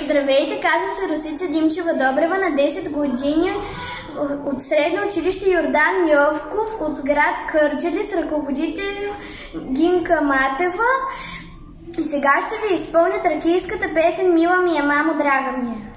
Здравейте, казвам се Росица Димчева Добрева, на 10 години от средно училище Йордан Йовков от град Кърджали с ръководител Гинка Матева. И сега ще ви изпълня тракийската песен "Мила ми е, мамо, драга ми е".